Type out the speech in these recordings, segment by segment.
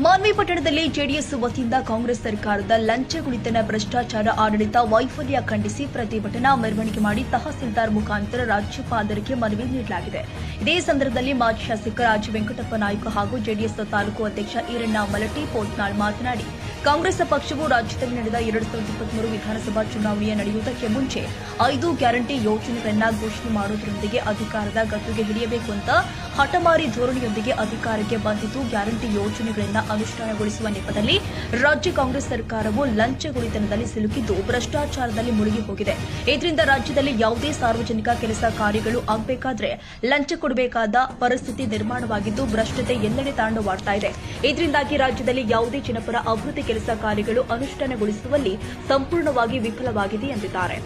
ಮಾನ್ವಿ ಪಟ್ಟಣದಲ್ಲಿ ಜೆಡಿಎಸ್ ವತಿಯಿಂದ ಕಾಂಗ್ರೆಸ್ ಸರ್ಕಾರದ ಲಂಚಗುಳಿತನ ಭ್ರಷ್ಟಾಚಾರ ಆಡಳಿತ ವೈಫಲ್ಯ ಖಂಡಿಸಿ ಪ್ರತಿಭಟನಾ ಮೆರವಣಿಗೆ ಮಾಡಿ ತಹಸೀಲ್ದಾರ್ ಮುಖಾಂತರ ರಾಜ್ಯಪಾಲರಿಗೆ ಮನವಿ ನೀಡಲಾಗಿದೆ. ಇದೇ ಸಂದರ್ಭದಲ್ಲಿ ಮಾಜಿ ಶಾಸಕ ರಾಜ ವೆಂಕಟಪ್ಪ ನಾಯ್ಕ ಹಾಗೂ ಜೆಡಿಎಸ್ ತಾಲೂಕು ಅಧ್ಯಕ್ಷ ಈರಣ್ಣ ಮಲಟಿ ಪೋತ್ನಾಳ್ ಮಾತನಾಡಿ, ಕಾಂಗ್ರೆಸ್ ಪಕ್ಷವು ರಾಜ್ಯದಲ್ಲಿ ನಡೆದ 2023 ವಿಧಾನಸಭಾ ಚುನಾವಣೆ ನಡೆಯುವುದಕ್ಕೆ ಮುಂಚೆ 5 ಗ್ಯಾರಂಟಿ ಯೋಜನೆಗಳನ್ನು ಘೋಷಣೆ ಮಾಡುವುದರೊಂದಿಗೆ ಅಧಿಕಾರದ ಗದ್ದುಗೆ ಹಿಡಿಯಬೇಕು ಅಂತ ಹಠಮಾರಿ ಧೋರಣೆಯೊಂದಿಗೆ ಅಧಿಕಾರಕ್ಕೆ ಬಂದಿದ್ದು, ಗ್ಯಾರಂಟಿ ಯೋಜನೆಗಳನ್ನು ಅನುಷ್ಠಾನಗೊಳಿಸುವ ನೆಪದಲ್ಲಿ ರಾಜ್ಯ ಕಾಂಗ್ರೆಸ್ ಸರ್ಕಾರವು ಲಂಚಗುಳಿತನದಲ್ಲಿ ಸಿಲುಕಿದ್ದು ಭ್ರಷ್ಟಾಚಾರದಲ್ಲಿ ಮುಳುಗಿ ಹೋಗಿದೆ. ಇದರಿಂದ ರಾಜ್ಯದಲ್ಲಿ ಯಾವುದೇ ಸಾರ್ವಜನಿಕ ಕೆಲಸ ಕಾರ್ಯಗಳು ಆಗಬೇಕಾದ್ರೆ ಲಂಚ ಕೊಡಬೇಕಾದ ಪರಿಸ್ಥಿತಿ ನಿರ್ಮಾಣವಾಗಿದ್ದು, ಭ್ರಷ್ಟತೆ ಎಲ್ಲೆಡೆ ತಾಂಡವಾಡ್ತಾ ಇದೆ. ಇದರಿಂದಾಗಿ ರಾಜ್ಯದಲ್ಲಿ ಯಾವುದೇ ಜನಪರ ಅಭಿವೃದ್ಧಿ ಕೆಲಸ ಕಾರ್ಯಗಳು ಅನುಷ್ಠಾನಗೊಳಿಸುವಲ್ಲಿ ಸಂಪೂರ್ಣವಾಗಿ ವಿಫಲವಾಗಿದೆ ಎಂದಿದ್ದಾರೆ.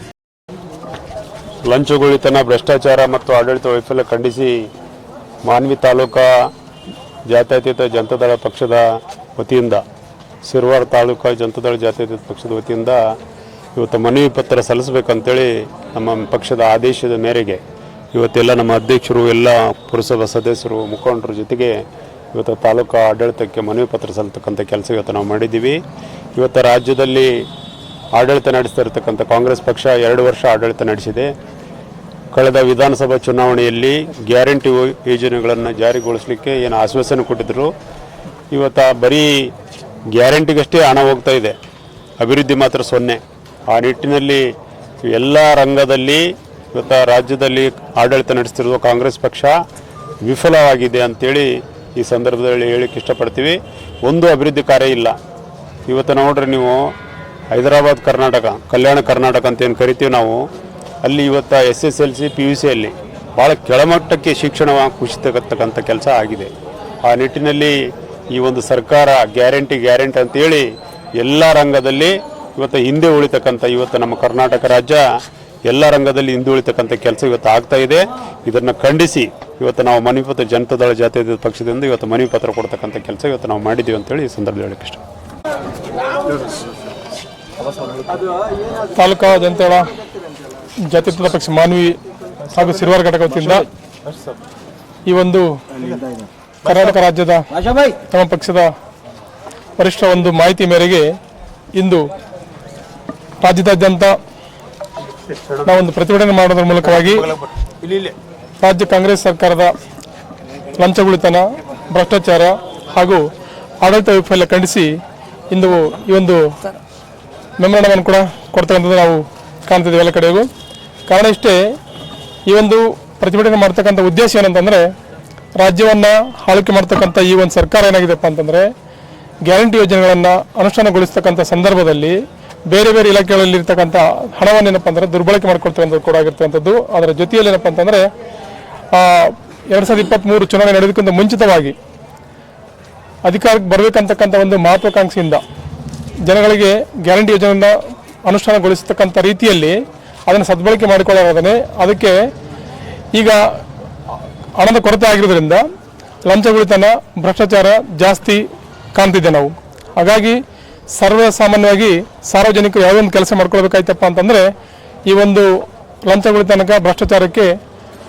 ಲಂಚಗುಳಿತನ, ಭ್ರಷ್ಟಾಚಾರ ಮತ್ತು ಆಡಳಿತ ವೈಫಲ್ಯ ಖಂಡಿಸಿ ಮಾನ್ವಿ ತಾಲೂಕಾ ಜಾತ್ಯತೀತ ಜನತಾದಳ ಪಕ್ಷದ ವತಿಯಿಂದ, ಸಿರವಾರ ತಾಲೂಕಾ ಜನತಾದಳ ಜಾತ್ಯತೀತ ಪಕ್ಷದ ವತಿಯಿಂದ ಇವತ್ತು ಮನವಿ ಪತ್ರ ಸಲ್ಲಿಸಬೇಕಂತೇಳಿ ನಮ್ಮ ಪಕ್ಷದ ಆದೇಶದ ಮೇರೆಗೆ ಇವತ್ತೆಲ್ಲ ನಮ್ಮ ಅಧ್ಯಕ್ಷರು, ಎಲ್ಲ ಪುರಸಭಾ ಸದಸ್ಯರು, ಮುಖಂಡರ ಜೊತೆಗೆ ಇವತ್ತು ತಾಲೂಕಾ ಆಡಳಿತಕ್ಕೆ ಮನವಿ ಪತ್ರ ಸಲ್ಲಿಸ್ತಕ್ಕಂಥ ಕೆಲಸ ಇವತ್ತು ನಾವು ಮಾಡಿದ್ದೀವಿ. ಇವತ್ತು ರಾಜ್ಯದಲ್ಲಿ ಆಡಳಿತ ನಡೆಸ್ತಾ ಇರತಕ್ಕಂಥ ಕಾಂಗ್ರೆಸ್ ಪಕ್ಷ 2 ವರ್ಷ ಆಡಳಿತ ನಡೆಸಿದೆ. ಕಳೆದ ವಿಧಾನಸಭಾ ಚುನಾವಣೆಯಲ್ಲಿ ಗ್ಯಾರಂಟಿ ಯೋಜನೆಗಳನ್ನು ಜಾರಿಗೊಳಿಸಲಿಕ್ಕೆ ಏನು ಆಶ್ವಾಸನೆ ಕೊಟ್ಟಿದ್ದರು, ಇವತ್ತು ಬರೀ ಗ್ಯಾರಂಟಿಗಷ್ಟೇ ಹಣ ಹೋಗ್ತಾ ಇದೆ, ಅಭಿವೃದ್ಧಿ ಮಾತ್ರ 0. ಆ ನಿಟ್ಟಿನಲ್ಲಿ ಎಲ್ಲ ರಂಗದಲ್ಲಿ ಇವತ್ತು ರಾಜ್ಯದಲ್ಲಿ ಆಡಳಿತ ನಡೆಸ್ತಿರುವ ಕಾಂಗ್ರೆಸ್ ಪಕ್ಷ ವಿಫಲವಾಗಿದೆ ಅಂತೇಳಿ ಈ ಸಂದರ್ಭದಲ್ಲಿ ಹೇಳಕ್ಕೆ ಇಷ್ಟಪಡ್ತೀವಿ. ಒಂದು ಅಭಿವೃದ್ಧಿ ಕಾರ್ಯ ಇಲ್ಲ. ಇವತ್ತು ನೋಡ್ರಿ ನೀವು, ಹೈದರಾಬಾದ್ ಕರ್ನಾಟಕ, ಕಲ್ಯಾಣ ಕರ್ನಾಟಕ ಅಂತ ಏನು ಕರಿತೀವಿ ನಾವು, ಅಲ್ಲಿ ಇವತ್ತು SSLC PUC ಅಲ್ಲಿ ಭಾಳ ಕೆಳಮಟ್ಟಕ್ಕೆ ಶಿಕ್ಷಣ ಕುಸಿತಕ್ಕಂಥ ಕೆಲಸ ಆಗಿದೆ. ಆ ನಿಟ್ಟಿನಲ್ಲಿ ಈ ಒಂದು ಸರ್ಕಾರ ಗ್ಯಾರಂಟಿ ಅಂತೇಳಿ ಎಲ್ಲ ರಂಗದಲ್ಲಿ ಇವತ್ತು ಹಿಂದೆ ಉಳಿತಕ್ಕಂಥ, ಇವತ್ತು ನಮ್ಮ ಕರ್ನಾಟಕ ರಾಜ್ಯ ಎಲ್ಲ ರಂಗದಲ್ಲಿ ಹಿಂದೆ ಉಳಿತಕ್ಕಂಥ ಕೆಲಸ ಇವತ್ತು ಆಗ್ತಾ ಇದೆ. ಇದನ್ನು ಖಂಡಿಸಿ ಇವತ್ತು ನಾವು ಮನವಿ ಪತ್ರ, ಜನತಾದಳ ಜಾತ್ಯತೀತ ಪಕ್ಷದಿಂದ ಇವತ್ತು ಮನವಿ ಪತ್ರ ಕೊಡ್ತಕ್ಕಂಥ ಕೆಲಸ ಇವತ್ತು ನಾವು ಮಾಡಿದ್ದೀವಿ ಅಂತೇಳಿ ಈ ಸಂದರ್ಭದಲ್ಲಿ ಹೇಳಕ್ಕೆ ಇಷ್ಟ. ತಾಲೂಕಾ ಜನತಾದಳ ಜಾತ್ಯತೀತ ಪಕ್ಷ ಮಾನ್ವಿ ಹಾಗೂ ಸಿರವಾರ ಘಟಕ ವತಿಯಿಂದ ಈ ಒಂದು ಕರ್ನಾಟಕ ರಾಜ್ಯದ ತಮ್ಮ ಪಕ್ಷದ ವರಿಷ್ಠ ಒಂದು ಮಾಹಿತಿ ಮೇರೆಗೆ ಇಂದು ರಾಜ್ಯದಾದ್ಯಂತ ನಾವೊಂದು ಪ್ರತಿಭಟನೆ ಮಾಡೋದ್ರ ಮೂಲಕವಾಗಿ ರಾಜ್ಯ ಕಾಂಗ್ರೆಸ್ ಸರ್ಕಾರದ ಲಂಚಗುಳಿತನ, ಭ್ರಷ್ಟಾಚಾರ ಹಾಗೂ ಆಡಳಿತ ವೈಫಲ್ಯ ಖಂಡಿಸಿ ಇಂದು ಈ ಒಂದು ಮೆಮೊರಾಂಡಮ್ ಕೂಡ ಕೊಡ್ತಕ್ಕಂಥದ್ದು ನಾವು ಕಾಣ್ತಿದ್ದೀವಿ ಎಲ್ಲ ಕಡೆಗೂ. ಕಾರಣ ಇಷ್ಟೇ, ಈ ಒಂದು ಪ್ರತಿಭಟನೆ ಮಾಡ್ತಕ್ಕಂಥ ಉದ್ದೇಶ ಏನಂತಂದರೆ, ರಾಜ್ಯವನ್ನು ಆಳ್ವಿಕೆ ಮಾಡ್ತಕ್ಕಂಥ ಈ ಒಂದು ಸರ್ಕಾರ ಏನಾಗಿದೆಪ್ಪ ಅಂತಂದರೆ, ಗ್ಯಾರಂಟಿ ಯೋಜನೆಗಳನ್ನು ಅನುಷ್ಠಾನಗೊಳಿಸ್ತಕ್ಕಂಥ ಸಂದರ್ಭದಲ್ಲಿ ಬೇರೆ ಬೇರೆ ಇಲಾಖೆಗಳಲ್ಲಿ ಇರ್ತಕ್ಕಂಥ ಹಣವನ್ನು ಏನಪ್ಪ ಅಂದರೆ ದುರ್ಬಳಕೆ ಮಾಡಿಕೊಳ್ತಕ್ಕಂಥದ್ದು ಕೂಡ ಆಗಿರ್ತಕ್ಕಂಥದ್ದು. ಅದರ ಜೊತೆಯಲ್ಲಿ ಏನಪ್ಪ ಅಂತಂದರೆ 2023 ಚುನಾವಣೆ ನಡೆಯೋದಕ್ಕಿಂತ ಮುಂಚಿತವಾಗಿ ಅಧಿಕಾರಕ್ಕೆ ಬರಬೇಕಂತಕ್ಕಂಥ ಒಂದು ಮಹತ್ವಾಕಾಂಕ್ಷೆಯಿಂದ ಜನಗಳಿಗೆ ಗ್ಯಾರಂಟಿ ಯೋಜನೆಯನ್ನು ಅನುಷ್ಠಾನಗೊಳಿಸತಕ್ಕಂಥ ರೀತಿಯಲ್ಲಿ ಅದನ್ನು ಸದ್ಬಳಕೆ ಮಾಡಿಕೊಳ್ಳೋದನ್ನೇ, ಅದಕ್ಕೆ ಈಗ ಹಣದ ಕೊರತೆ ಆಗಿರೋದ್ರಿಂದ ಲಂಚಗುಳಿತನ, ಭ್ರಷ್ಟಾಚಾರ ಜಾಸ್ತಿ ಕಾಣ್ತಿದ್ದೆ ನಾವು. ಹಾಗಾಗಿ ಸರ್ವಸಾಮಾನ್ಯವಾಗಿ ಸಾರ್ವಜನಿಕರು ಯಾವುದೋ ಒಂದು ಕೆಲಸ ಮಾಡ್ಕೊಳ್ಬೇಕಾಯ್ತಪ್ಪ ಅಂತಂದರೆ ಈ ಒಂದು ಲಂಚಗುಳಿತನಕ್ಕೆ, ಭ್ರಷ್ಟಾಚಾರಕ್ಕೆ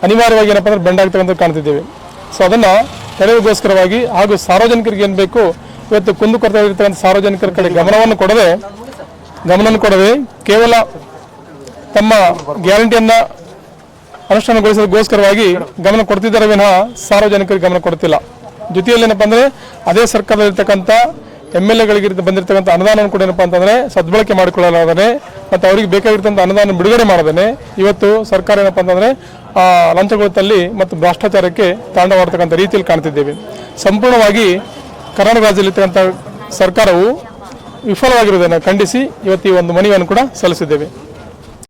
ಅನಿವಾರ್ಯವಾಗಿ ಏನಪ್ಪ ಅಂದರೆ ಬೆಂಡಾಗ್ತಕ್ಕಂಥ ಕಾಣ್ತಿದ್ದೇವೆ. ಸೊ ಅದನ್ನು ತಡೆಯೋಗೋಸ್ಕರವಾಗಿ ಹಾಗೂ ಸಾರ್ವಜನಿಕರಿಗೆ ಏನು ಬೇಕು, ಇವತ್ತು ಕುಂದುಕೊರತೆ ಇರ್ತಕ್ಕಂಥ ಸಾರ್ವಜನಿಕರ ಕಡೆ ಗಮನವನ್ನು ಕೊಡದೆ ಕೇವಲ ತಮ್ಮ ಗ್ಯಾರಂಟಿಯನ್ನು ಅನುಷ್ಠಾನಗೊಳಿಸೋದಕ್ಕೋಸ್ಕರವಾಗಿ ಗಮನ ಕೊಡ್ತಿದ್ದಾರೆ ವಿನಃ ಸಾರ್ವಜನಿಕರಿಗೆ ಗಮನ ಕೊಡ್ತಿಲ್ಲ. ಜೊತೆಯಲ್ಲಿ ಏನಪ್ಪ ಅಂದರೆ ಅದೇ ಸರ್ಕಾರದಲ್ಲಿರ್ತಕ್ಕಂಥ MLAಗಳಿಗೆ ಬಂದಿರತಕ್ಕಂಥ ಅನುದಾನವನ್ನು ಕೂಡ ಏನಪ್ಪ ಅಂತಂದರೆ ಸದ್ಬಳಕೆ ಮಾಡಿಕೊಳ್ಳಲಾದರೆ ಮತ್ತು ಅವರಿಗೆ ಬೇಕಾಗಿರ್ತಕ್ಕಂಥ ಅನುದಾನ ಬಿಡುಗಡೆ ಮಾಡೋದೇ ಇವತ್ತು ಸರ್ಕಾರ ಏನಪ್ಪ ಅಂತಂದರೆ ಲಂಚಗುಳಿತಲ್ಲಿ ಮತ್ತು ಭ್ರಷ್ಟಾಚಾರಕ್ಕೆ ತಾಂಡವಾಡ್ತಕ್ಕಂಥ ರೀತಿಯಲ್ಲಿ ಕಾಣ್ತಿದ್ದೇವೆ. ಸಂಪೂರ್ಣವಾಗಿ ಕರ್ನಾಟಕ ರಾಜ್ಯದಲ್ಲಿರ್ತಕ್ಕಂಥ ಸರ್ಕಾರವು ವಿಫಲವಾಗಿರುವುದನ್ನು ಖಂಡಿಸಿ ಇವತ್ತು ಈ ಒಂದು ಮನವಿಯನ್ನು ಕೂಡ ಸಲ್ಲಿಸಿದ್ದೇವೆ.